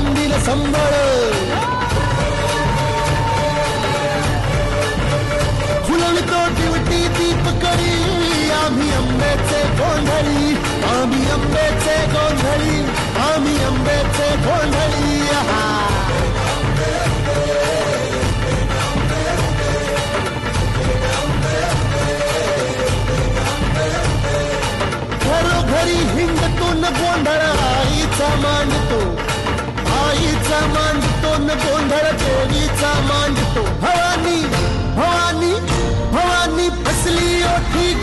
बांधील संबळ फुलवितो दिवटी दीपकळी आम्ही आंब्याचे गोंधळी आम्ही आंब्याचे गोंधळी आम्ही आंब्याचे गोंधळी घरोघरी हिंडतो न गोंधळ आईचा मांडतो न गोंधळ देवीचा मांडतो भवानी भवानी भवानी फसली ओठी